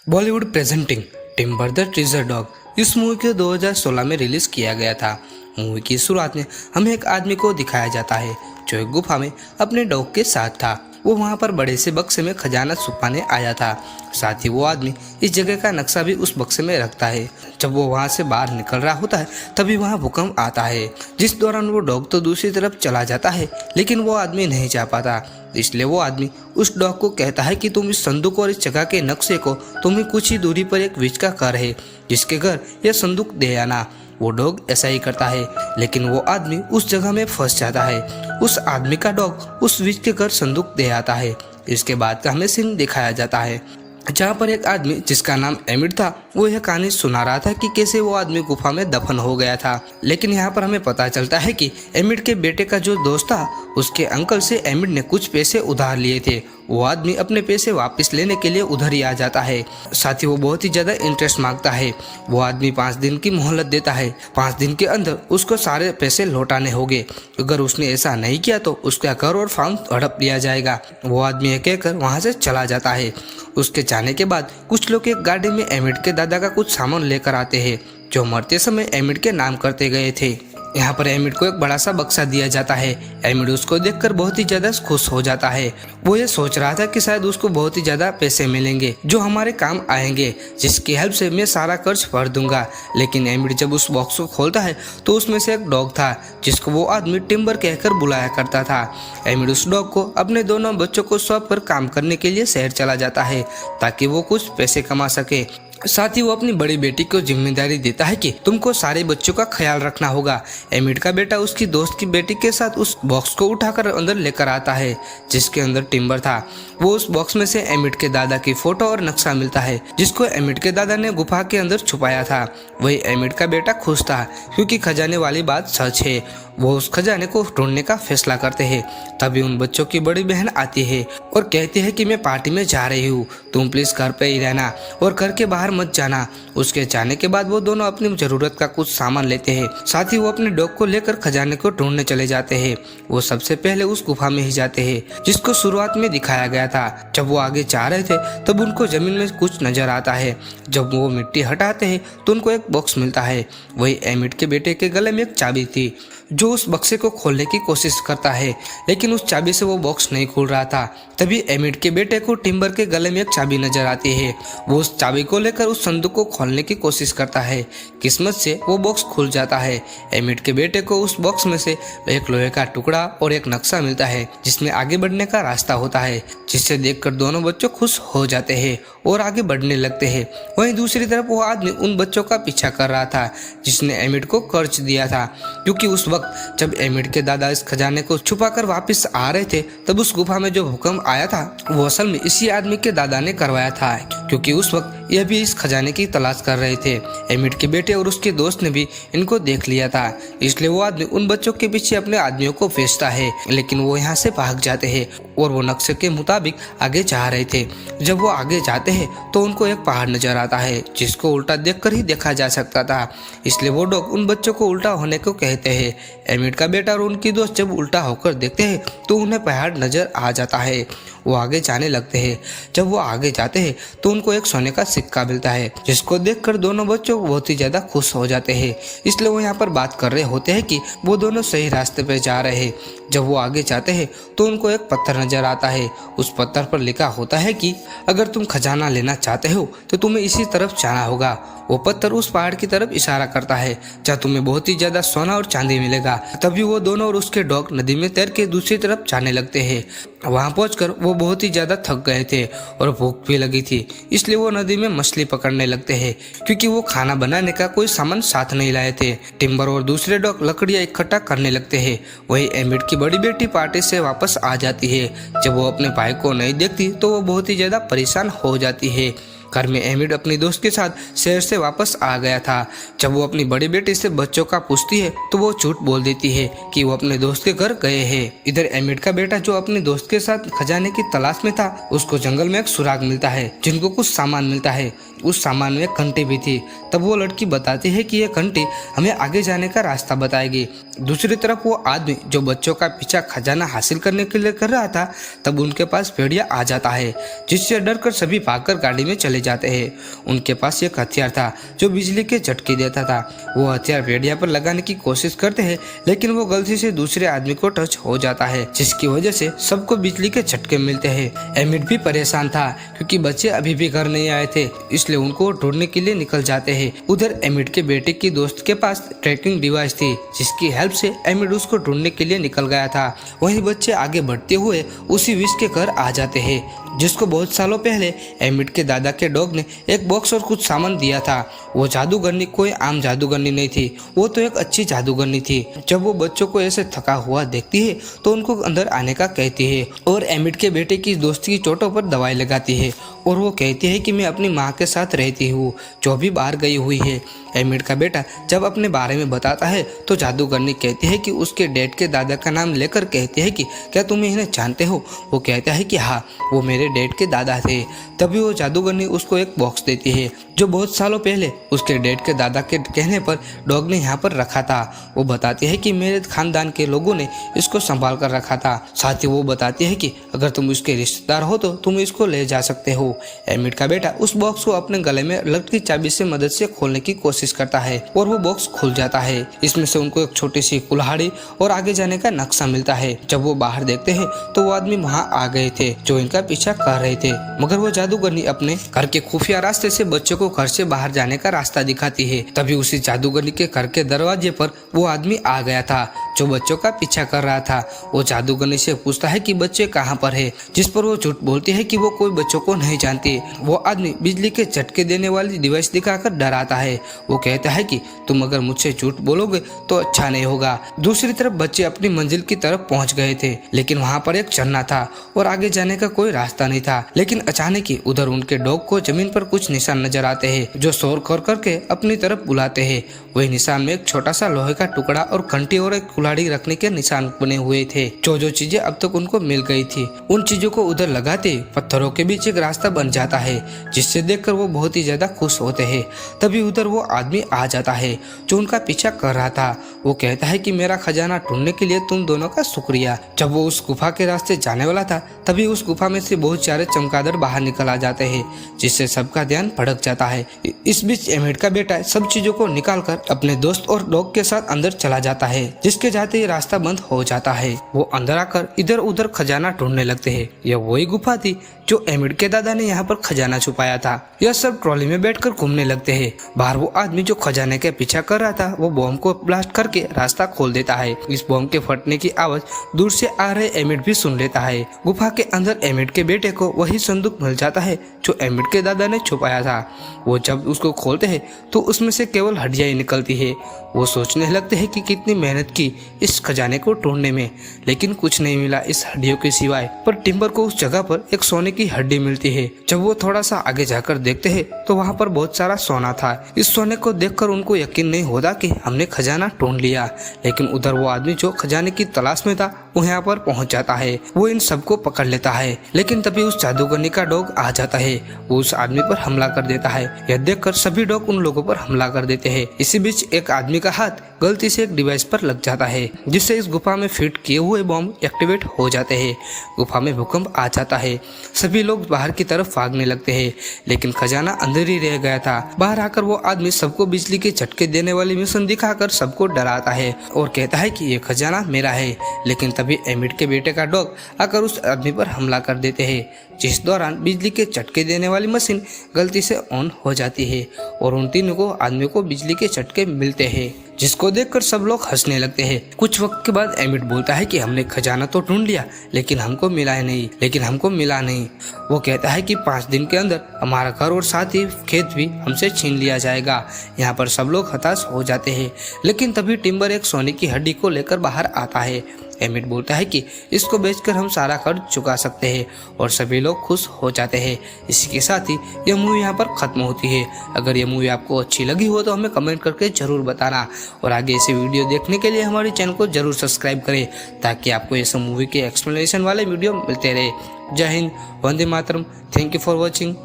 Bollywood presenting timber the treasure dog. इस movie को 2016 में रिलीज किया गया था। मूवी की शुरुआत में हमें एक आदमी को दिखाया जाता है जो एक गुफा में अपने डॉग के साथ था। वो वहाँ पर बड़े से बक्से में खजाना छुपाने आया था। साथ ही वो आदमी इस जगह का नक्शा भी उस बक्से में रखता है। जब वो वहाँ से बाहर निकल रहा होता है तभी वहाँ भूकंप आता है, जिस दौरान वो डॉग तो दूसरी तरफ चला जाता है, लेकिन वो आदमी नहीं जा पाता। इसलिए वो आदमी उस डॉग को कहता है कि तुम इस संदूक और इस जगह के नक्शे को तुम्हें कुछ ही दूरी पर एक विच का घर है, जिसके घर यह संदूक दे आना। वो डॉग ऐसा ही करता है, लेकिन वो आदमी उस जगह में फंस जाता है। उस आदमी का डॉग उस विच के घर संदूक दे आता है। इसके बाद का हमें सीन दिखाया जाता है जहाँ पर एक आदमी जिसका नाम एमिड था वो यह कहानी सुना रहा था कि कैसे वो आदमी गुफा में दफन हो गया था। लेकिन यहाँ पर हमें पता चलता है कि एमिड के बेटे का जो दोस्त था उसके अंकल से एमिड ने कुछ पैसे उधार लिए थे। वो आदमी अपने पैसे वापस लेने के लिए उधर ही आ जाता है। साथ ही वो बहुत ही ज्यादा इंटरेस्ट मांगता है। वो आदमी 5 दिन की मोहलत देता है। 5 दिन के अंदर उसको सारे पैसे लौटाने होंगे। अगर उसने ऐसा नहीं किया तो उसका घर और फार्म हड़प लिया जाएगा। वो आदमी ये कहकर वहाँ से चला जाता है। उसके जाने के बाद कुछ लोग एक गाड़ी में एमिड के दादा का कुछ सामान लेकर आते हैं जो मरते समय एमिड के नाम करते गए थे। यहाँ पर एमिड को एक बड़ा सा बक्सा दिया जाता है। एमिड उसको देखकर बहुत ही ज्यादा खुश हो जाता है। वो ये सोच रहा था कि शायद उसको बहुत ही ज्यादा पैसे मिलेंगे जो हमारे काम आएंगे, जिसकी हेल्प से मैं सारा कर्ज भर दूंगा। लेकिन एमिड जब उस बॉक्स को खोलता है तो उसमें से एक डॉग था जिसको वो आदमी टिम्बर कहकर बुलाया करता था। एमिड उस डॉग को अपने दोनों बच्चों को सौंप कर काम करने के लिए शहर चला जाता है ताकि वो कुछ पैसे कमा सके। साथ ही वो अपनी बड़ी बेटी को जिम्मेदारी देता है कि तुमको सारे बच्चों का ख्याल रखना होगा। एमिड का बेटा उसकी दोस्त की बेटी के साथ उस बॉक्स को उठाकर अंदर लेकर आता है जिसके अंदर टिम्बर था। वो उस बॉक्स में से एमिड के दादा की फोटो और नक्शा मिलता है जिसको एमिड के दादा ने गुफा के अंदर छुपाया था। वही एमिड का बेटा खुश था क्योंकि खजाने वाली बात सच है। वो उस खजाने को ढूंढने का फैसला करते हैं। तभी उन बच्चों की बड़ी बहन आती है और कहती है कि मैं पार्टी में जा रही हूँ, तुम प्लीज घर पे ही रहना और घर के बाहर मत जाना। उसके जाने के बाद वो दोनों अपनी जरूरत का कुछ सामान लेते हैं। साथ ही वो अपने डॉग को लेकर खजाने को ढूंढने चले जाते हैं। वो सबसे पहले उस गुफा में ही जाते हैं जिसको शुरुआत में दिखाया गया था। जब वो आगे जा रहे थे तब उनको जमीन में कुछ नजर आता है। जब वो मिट्टी हटाते हैं तो उनको एक बॉक्स मिलता है। वही एमिड के बेटे के गले में एक चाबी थी जो उस बक्से को खोलने की कोशिश करता है, लेकिन उस चाबी से वो बॉक्स नहीं खुल रहा था। तभी एमिड के बेटे को टिम्बर के गले में एक चाबी नजर आती है। वो उस चाबी को लेकर उस संदूक को खोलने की कोशिश करता है। किस्मत से वो बॉक्स खुल जाता है। एमिड के बेटे को उस बॉक्स में से एक लोहे का टुकड़ा और एक नक्शा मिलता है जिसमें आगे बढ़ने का रास्ता होता है, जिसे देखकर दोनों बच्चों खुश हो जाते हैं और आगे बढ़ने लगते हैं। वहीं दूसरी तरफ वो आदमी उन बच्चों का पीछा कर रहा था जिसने एमिड को कर्ज दिया था, क्योंकि उस वक्त जब एमिड के दादा इस खजाने को छुपाकर वापस आ रहे थे तब उस गुफा में जो भूकंप आया था वो असल में इसी आदमी के दादा ने करवाया था, क्योंकि उस वक्त यह भी इस खजाने की तलाश कर रहे थे। एमिड के बेटे और उसके दोस्त ने भी इनको देख लिया था, इसलिए वो आदमी उन बच्चों के पीछे अपने आदमियों को भेजता है, लेकिन वो यहाँ से भाग जाते हैं और वो नक्शे के मुताबिक आगे जा रहे थे। जब वो आगे जाते हैं तो उनको एक पहाड़ नजर आता है जिसको उल्टा देखकर ही देखा जा सकता था, इसलिए वो डॉग उन बच्चों को उल्टा होने को कहते हैं। एमिड का बेटा और उनकी दोस्त जब उल्टा होकर देखते हैं तो उन्हें पहाड़ नजर आ जाता है। वो आगे जाने लगते हैं। जब वो आगे जाते हैं तो उनको एक सोने का सिक्का मिलता है जिसको देखकर दोनों बच्चों बहुत ही ज्यादा खुश हो जाते हैं। इसलिए वो यहाँ पर बात कर रहे होते हैं कि वो दोनों सही रास्ते पे जा रहे हैं। जब वो आगे जाते हैं तो उनको एक पत्थर नजर आता है। उस पत्थर पर लिखा होता है कि अगर तुम खजाना लेना चाहते हो तो तुम्हें इसी तरफ जाना होगा। वो पत्थर उस पहाड़ की तरफ इशारा करता है जहाँ तुम्हें बहुत ही ज्यादा सोना और चांदी मिलेगा। तभी वो दोनों और उसके डॉग नदी में तैर के दूसरी तरफ जाने लगते हैं। वहां पहुंचकर वो बहुत ही ज्यादा थक गए थे और भूख भी लगी थी, इसलिए वो नदी में मछली पकड़ने लगते हैं, क्योंकि वो खाना बनाने का कोई सामान साथ नहीं लाए थे। टिम्बर और दूसरे डॉग लकड़ियां इकट्ठा करने लगते हैं। वही एमिड की बड़ी बेटी पार्टी से वापस आ जाती है। जब वो अपने भाई को नहीं देखती तो वो बहुत ही ज्यादा परेशान हो जाती है। घर में एमिड अपनी दोस्त के साथ शहर से वापस आ गया था। जब वो अपनी बड़ी बेटी से बच्चों का पूछती है तो वो झूठ बोल देती है कि वो अपने दोस्त के घर गए हैं। इधर एमिड का बेटा जो अपने दोस्त के साथ खजाने की तलाश में था उसको जंगल में एक सुराग मिलता है जिनको कुछ सामान मिलता है। उस सामान में घंटी भी थी। तब वो लड़की बताती है कि ये घंटी हमें आगे जाने का रास्ता बताएगी। दूसरी तरफ वो आदमी जो बच्चों का पीछा खजाना हासिल करने के लिए कर रहा था, तब उनके पास भेड़िया आ जाता है, जिससे डरकर सभी भागकर गाड़ी में चले जाते हैं। उनके पास एक हथियार था जो बिजली के झटके देता था। वो हथियार भेड़िया पर लगाने की कोशिश करते हैं, लेकिन वो गलती से दूसरे आदमी को टच हो जाता है, जिसकी वजह से सबको बिजली के झटके मिलते हैं। एमिट भी परेशान था क्योंकि बच्चे अभी भी घर नहीं आए थे, इसलिए उनको ढूंढने के लिए निकल जाते हैं। उधर एमिट के बेटे की दोस्त के पास ट्रैकिंग डिवाइस थी, जिसकी हेल्प से एमिट उसको ढूंढने के लिए निकल गया था। वहीं बच्चे आगे बढ़ते हुए उसी विश के घर आ जाते हैं, जिसको बहुत सालों पहले एमिट के दादा के डॉग ने एक बॉक्स और कुछ सामान दिया था। वो जादूगरनी कोई आम जादूगरनी नहीं थी, वो तो एक अच्छी जादूगरनी थी। जब वो बच्चों को ऐसे थका हुआ देखती है तो उनको अंदर आने का कहती है और एमिट के बेटे की दोस्ती की चोटों पर दवाई लगाती है। और वो कहती है कि मैं अपनी माँ के साथ रहती हूँ जो भी बाहर गई हुई है। एमिट का बेटा जब अपने बारे में बताता है तो जादूगरनी कहती है कि उसके डैड के दादा का नाम लेकर कहती है कि क्या तुम इन्हें जानते हो। वो कहता है कि हाँ, वो मेरे डैड के दादा थे। तभी वो जादूगरनी उसको एक बॉक्स देती है जो बहुत सालों पहले उसके डैड के दादा के कहने पर डॉग ने यहाँ पर रखा था। वो बताती है कि मेरे खानदान के लोगों ने इसको संभाल कर रखा था। साथ ही वो बताती है कि अगर तुम उसके रिश्तेदार हो तो तुम इसको ले जा सकते हो। एमिट का बेटा उस बॉक्स को अपने गले में लटकी चाबी से मदद से खोलने की कोशिश करता है और वो बॉक्स खुल जाता है। इसमें से उनको एक छोटी सी कुल्हाड़ी और आगे जाने का नक्शा मिलता है। जब वो बाहर देखते हैं तो वो आदमी वहाँ आ गए थे जो इनका पीछा कर रहे थे, मगर वो जादूगरनी अपने घर के खुफिया रास्ते से बच्चों को घर से बाहर जाने का रास्ता दिखाती है। तभी उसी जादूगरनी के घर के दरवाजे पर वो आदमी आ गया था जो बच्चों का पीछा कर रहा था। वो जादूगरनी से पूछता है कि बच्चे कहाँ पर है, जिस पर वो झूठ बोलती है कि वो कोई बच्चों को नहीं जानती। वो आदमी बिजली के झटके देने वाली डिवाइस दिखाकर डराता है। वो कहता है कि तुम अगर मुझसे झूठ बोलोगे तो अच्छा नहीं होगा। दूसरी तरफ बच्चे अपनी मंजिल की तरफ पहुंच गए थे, लेकिन वहां पर एक झरना था और आगे जाने का कोई रास्ता नहीं था। लेकिन अचानक ही उधर उनके डॉग को जमीन पर कुछ निशान नजर आते हैं जो शोर कर करके अपनी तरफ बुलाते हैं। वही निशान में एक छोटा सा लोहे का टुकड़ा और घंटी और एक कुल्हाड़ी रखने के निशान बने हुए थे। जो चीजें अब तक उनको मिल गई थी, उन चीजों को उधर लगाते पत्थरों के बीच एक रास्ता बन जाता है, जिससे देखकर वो बहुत ही ज्यादा खुश होते हैं। तभी उधर वो आदमी आ जाता है जो उनका पीछा कर रहा था। वो कहता है कि मेरा खजाना ढूंढने के लिए तुम दोनों का शुक्रिया। जब वो उस गुफा के रास्ते जाने वाला था, तभी उस गुफा में से बहुत सारे चमगादड़ बाहर निकल आ जाते हैं, जिससे सबका ध्यान भटक जाता है। इस बीच एमिट का बेटा सब चीजों को निकालकर अपने दोस्त और डॉग के साथ अंदर चला जाता है, जिसके जाते ही रास्ता बंद हो जाता है। वो अंदर आकर इधर उधर खजाना ढूंढने लगते हैं। यह वही गुफा थी जो एमिट के दादा ने यहाँ पर खजाना छुपाया था। यह सब ट्रॉली में बैठकर घूमने लगते हैं। बाहर वो आदमी जो खजाने के पीछा कर रहा था, वो बॉम्ब को ब्लास्ट करके रास्ता खोल देता है। इस बॉम्ब के फटने की आवाज दूर से आ रहे एमिट भी सुन लेता है। गुफा के अंदर एमिट के बेटे को वही संदूक मिल जाता है जो एमिट के दादा ने छुपाया था। वो जब उसको खोलते हैं तो उसमें से केवल हड्डियां ही निकलती है। वो सोचने लगते हैं कि कितनी मेहनत की इस खजाने को ढूंढने में, लेकिन कुछ नहीं मिला इस हड्डियों के सिवाय। पर टिम्बर को उस जगह पर एक सोने की हड्डी मिलती है। जब वो थोड़ा सा आगे जाकर देखते हैं तो वहाँ पर बहुत सारा सोना था। इस सोने को देखकर उनको यकीन नहीं होता कि हमने खजाना ढूंढ लिया। लेकिन उधर वो आदमी जो खजाने की तलाश में था वो यहाँ पर पहुँच जाता है। वो इन सबको पकड़ लेता है, लेकिन तभी उस जादूगरनी का डॉग आ जाता है। वो उस आदमी पर हमला कर देता है। यह देखकर सभी डॉग उन लोगों पर हमला कर देते हैं। इसी बीच एक आदमी का हाथ गलती से एक डिवाइस पर लग जाता है, जिससे इस गुफा में फिट किए हुए बॉम्ब एक्टिवेट हो जाते हैं। गुफा में भूकंप आ जाता है। सभी लोग बाहर की तरफ भागने लगते हैं, लेकिन खजाना अंदर ही रह गया था। बाहर आकर वो आदमी सबको बिजली के झटके देने वाली मिशन दिखाकर सबको डराता है और कहता है कि ये खजाना मेरा है। लेकिन तभी एमिट के बेटे का डॉग आकर उस आदमी पर हमला कर देते हैं, जिस दौरान बिजली के झटके देने वाली मशीन गलती से ऑन हो जाती है और उन तीनों को आदमी को बिजली के झटके मिलते हैं, जिसको देखकर सब लोग हंसने लगते हैं। कुछ वक्त के बाद एमिट बोलता है कि हमने खजाना तो ढूंढ लिया, लेकिन हमको मिला नहीं। वो कहता है कि 5 दिन के अंदर हमारा घर और साथ ही खेत भी हमसे छीन लिया जाएगा। यहाँ पर सब लोग हताश हो जाते हैं, लेकिन तभी टिम्बर एक सोने की हड्डी को लेकर बाहर आता है। एमिट बोलता है कि इसको बेचकर हम सारा कर्ज चुका सकते हैं और सभी लोग खुश हो जाते हैं। इसी के साथ ही यह मूवी यहाँ पर खत्म होती है। अगर ये मूवी आपको अच्छी लगी हो तो हमें कमेंट करके जरूर बताना और आगे ऐसे वीडियो देखने के लिए हमारे चैनल को जरूर सब्सक्राइब करें, ताकि आपको ऐसे मूवी के एक्सप्लेनेशन वाले वीडियो मिलते रहे। जय हिंद, वंदे मातरम। Thank you for watching.